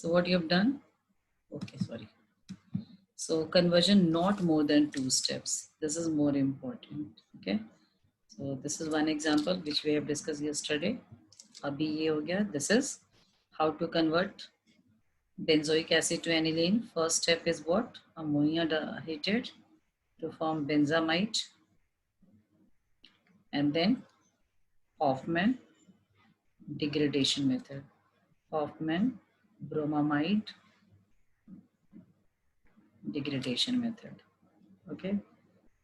So what you have done? Okay, sorry. So conversion not more than 2 steps. This is more important. Okay. So this is one example which we have discussed yesterday. Abhi ye ho gaya. This is how to convert benzoic acid to aniline. First step is what? Ammonia heated to form benzamide, and then Hoffman degradation method. Hoffman bromamide degradation method. Okay,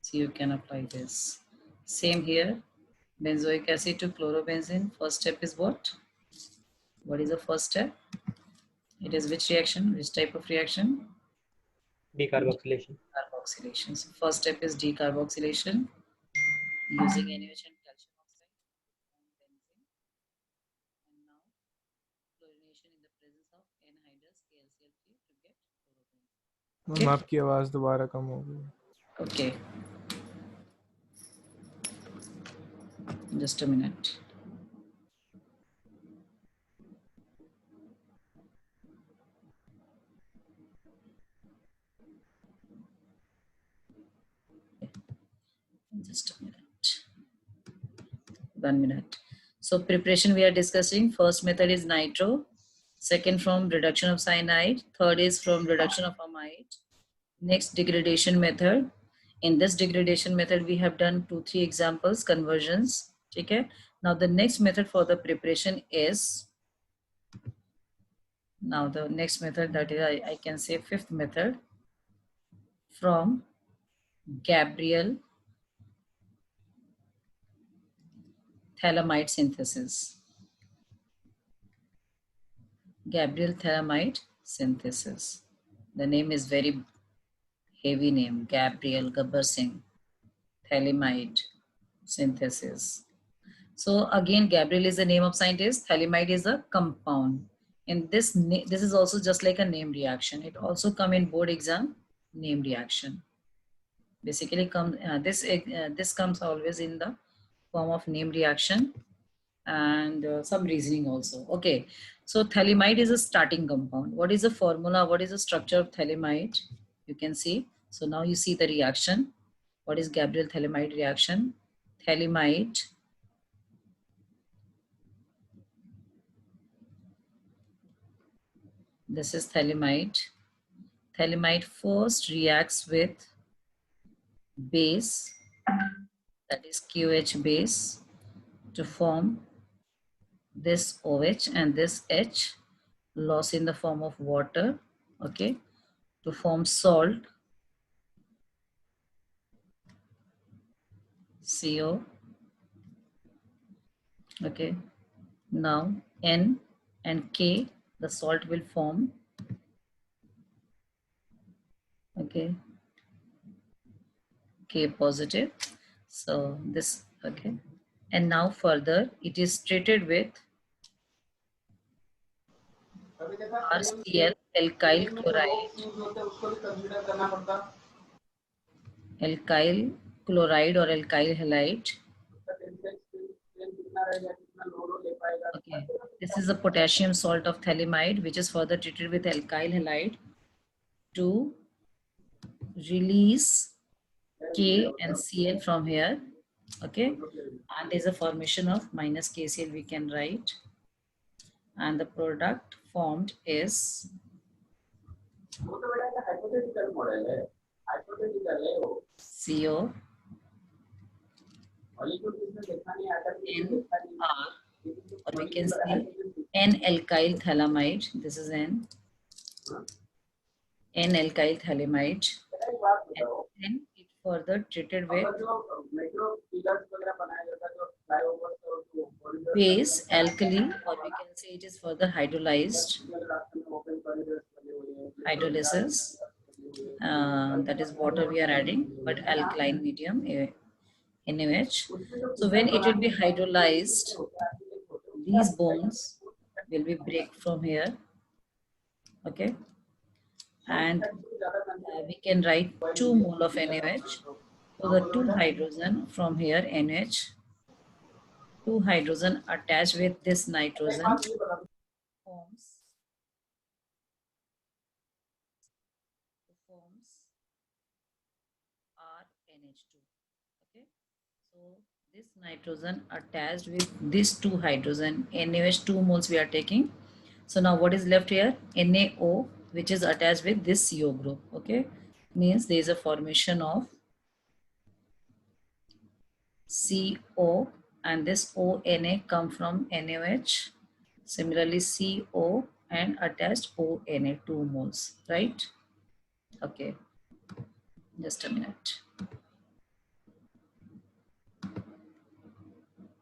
so you can apply this. Same here, benzoic acid to chlorobenzene. First step is what? What is the first step? It is which reaction? Which type of reaction? Decarboxylation. Carboxylation. So first step is decarboxylation using NaOH and calcium oxide on benzene. And now chlorination in the presence of anhydrous KCl3 to get chlorobenzene. Ma'am आपकी आवाज दोबारा कम हो गई. Okay. Just a minute. Just a minute. 1 minute. So preparation we are discussing. First method is nitro. Second from reduction of cyanide. Third is from reduction of amide. Next degradation method. In this degradation method we have done 2-3 examples, conversions. Okay. Now the next method for the preparation is, now the next method, that is I can say fifth method, from Gabriel phthalimide synthesis. Gabriel phthalimide synthesis. The name is very heavy name, Gabriel Gabbar Singh phthalimide synthesis. So again, Gabriel is the name of scientist, phthalimide is a compound. And this is also just like a name reaction. It also come in board exam, name reaction. Basically this comes always in the form of name reaction and some reasoning also. Okay, so phthalimide is a starting compound. What is the formula? What is the structure of phthalimide? You can see. So now you see the reaction. What is Gabriel phthalimide reaction? Phthalimide this is phthalimide. Phthalimide first reacts with base, that is QH base, to form this OH and this H, loss in the form of water, okay, to form salt, CO, okay. Now N and K, the salt will form, okay, K positive. So this, okay. And now further it is treated with RCl, alkyl chloride, alkyl chloride or alkyl halide. Okay, this is a potassium salt of phthalimide, which is further treated with alkyl halide to release K and Cl from here. Okay, and there's a formation of minus KCl we can write, and the product formed is CO NR, or we can say N-alkyl phthalimide. This is N-alkyl phthalimide. And then it further treated with base alkali, or we can say it is further hydrolyzed. Hydrolysis. That is water we are adding, but alkaline medium, NaOH. So when it will be hydrolyzed, these bonds will be break from here, okay, and we can write 2 mole of NaOH. So the 2 hydrogen from here, NH, 2 hydrogen attached with this nitrogen forms this nitrogen attached with these two hydrogen, NaOH 2 moles we are taking. So now what is left here? NaO, which is attached with this CO group. Okay, means there is a formation of CO, and this ONA come from NaOH. Similarly, CO and attached ONA 2 moles, right? Okay, just a minute.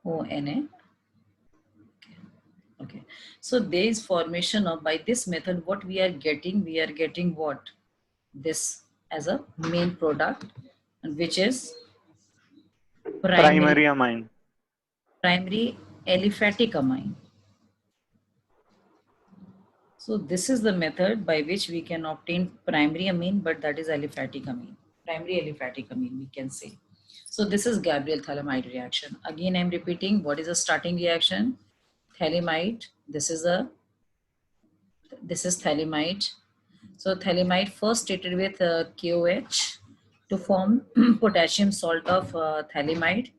ONA. Okay, so there is formation of, by this method, what we are getting what? This as a main product, which is Primary amine. primary aliphatic amine. So this is the method by which we can obtain primary amine, but that is aliphatic amine. Primary aliphatic amine, we can say. So this is Gabriel-Thalamide reaction. Again, I'm repeating, what is the starting reaction? Thalamide, this is thalamide. So thalamide first treated with KOH to form potassium salt of thalamide.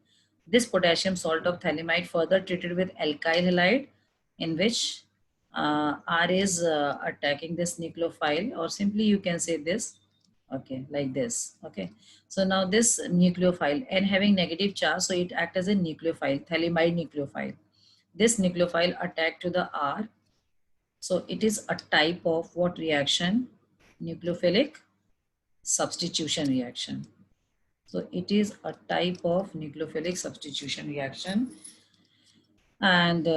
This potassium salt of thalamide further treated with alkyl halide, in which R is attacking this nucleophile, or simply you can say this, okay, like this. Okay, so now this nucleophile and having negative charge, so it acts as a nucleophile, thalamide nucleophile. This nucleophile attack to the R. So it is a type of what reaction? Nucleophilic substitution reaction. So it is a type of nucleophilic substitution reaction. And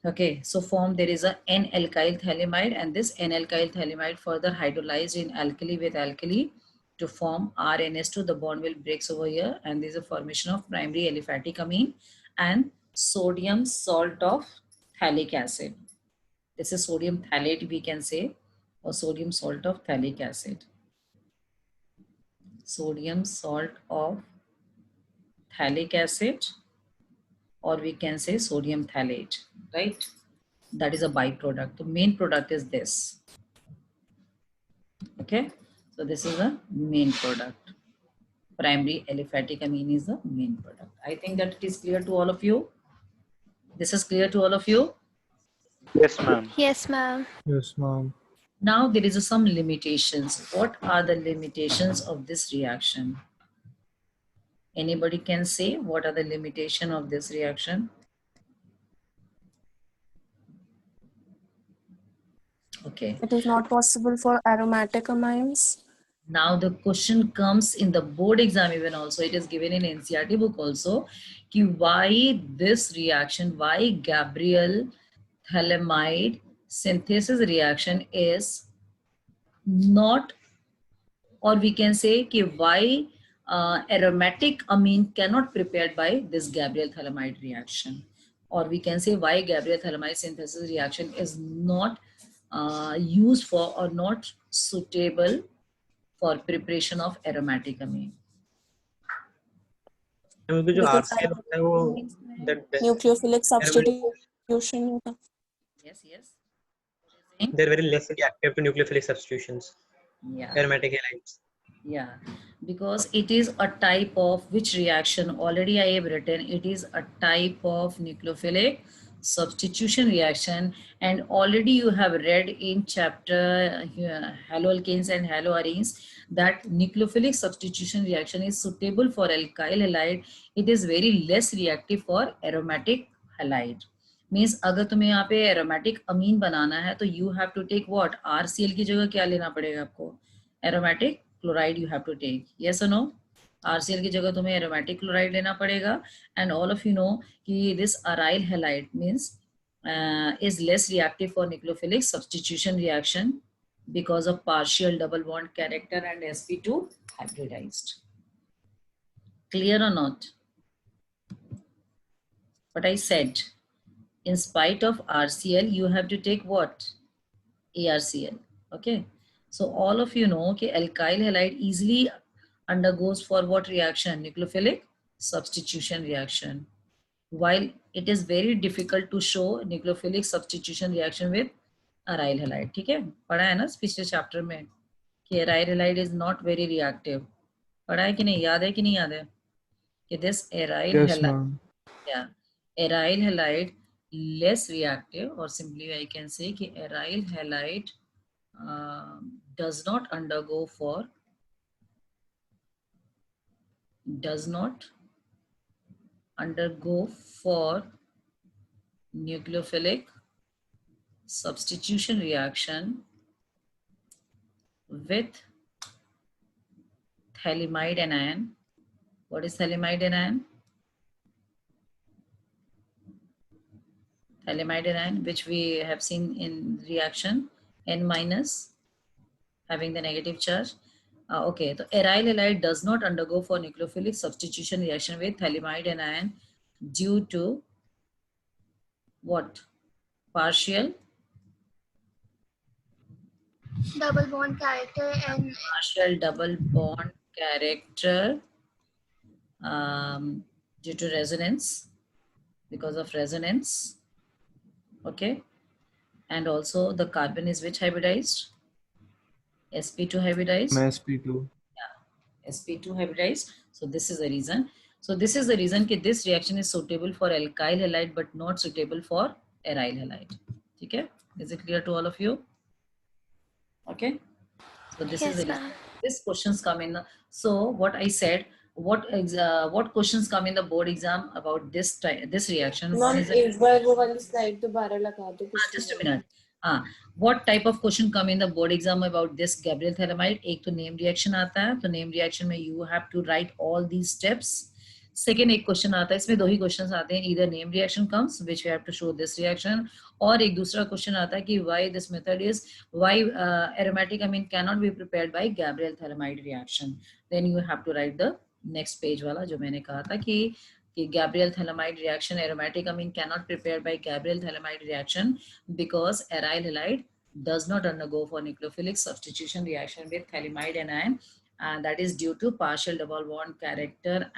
okay, so form there is a N-alkyl thalamide, and this N-alkyl thalamide further hydrolyzed in alkali with alkali to form RNS2. The bond will breaks over here, and there is a formation of primary aliphatic amine and sodium salt of phthalic acid. This is sodium phthalate, we can say, or sodium salt of phthalic acid. Sodium salt of phthalic acid, or we can say sodium phthalate, right? That is a byproduct. The main product is this. Okay, so this is a main product. Primary aliphatic amine is the main product. I think that it is clear to all of you. This is clear to all of you. Yes, ma'am. Yes, ma'am. Yes, ma'am. Now there is some limitations. What are the limitations of this reaction? Anybody can say what are the limitations of this reaction? Okay. It is not possible for aromatic amines. Now the question comes in the board exam even also. It is given in NCERT book also. Ki why this reaction, why Gabriel thalamide synthesis reaction is not, or we can say ki why aromatic amine cannot prepared by this Gabriel thalamide reaction, or we can say why Gabriel thalamide synthesis reaction is not used for or not suitable for preparation of aromatic amine. क्योंकि जो Because RCL होता है वो that nucleophilic substitution. Yes, yes. they're very less reactive to nucleophilic substitutions. Yeah. Aromatic halides. Yeah, because it is a type of which reaction already I have written. It is a type of nucleophilic substitution reaction, and already you have read in chapter haloalkanes and haloarenes that nucleophilic substitution reaction is suitable for alkyl halide. It is very less reactive for aromatic halide. Means अगर तुम्हें यहाँ पे aromatic amine बनाना है तो you have to take what? RCl की जगह क्या लेना पड़ेगा आपको? Aromatic chloride you have to take. Yes or no? RCl की जगह तुम्हें aromatic chloride लेना पड़ेगा. And all of you know कि this aryl halide means is less reactive for nucleophilic substitution reaction because of partial double bond character and sp2 hybridized. Clear or not? What I said, in spite of RCl, you have to take what? ARCL. Okay. So all of you know that alkyl halide easily undergoes for what reaction? Nucleophilic substitution reaction. While it is very difficult to show nucleophilic substitution reaction with aryl halide. ठीक है? पढ़ा है ना पिछले chapter में कि aryl halide is not very reactive. पढ़ा है कि नहीं? याद है कि नहीं याद है? this aryl Yes, halide, ma'am. yeah, aryl halide less reactive, or simply I can say कि aryl halide does not undergo for nucleophilic substitution reaction with phthalimide anion. What is phthalimide anion? Phthalimide anion, which we have seen in reaction N minus, having the negative charge. Okay, so aryl halide does not undergo for nucleophilic substitution reaction with phthalimide anion due to what? Partial double bond character and partial double bond character due to resonance, because of resonance. Okay, and also the carbon is which hybridized? sp2 hybridized. sp2. sp2 hybridized. So this is the reason. So this is the reason that this reaction is suitable for alkyl halide but not suitable for aryl halide. Okay, is it clear to all of you? Okay, so this is the reason. These questions come in. So what I said, what questions come in the board exam about this reaction? One is एक बार वो वाली slide दोबारा लगा दो. just a minute. What type of question come in the board exam about this Gabriel Thalamide? एक तो name reaction आता है, तो name reaction में you have to write all these steps. Second एक question आता है, इसमें दो ही questions आते हैं, either name reaction comes which we have to show this reaction, और एक दूसरा question आता है कि why this method is, why aromatic amine cannot be prepared by Gabriel Thalamide reaction. Then you have to write the next page वाला जो मैंने कहा था कि Gabriel Thalamide reaction, aromatic amine cannot prepare by Gabriel Thalamide reaction because aryl halide does not undergo for nucleophilic substitution reaction with phthalimide anion, and that is due to partial double bond character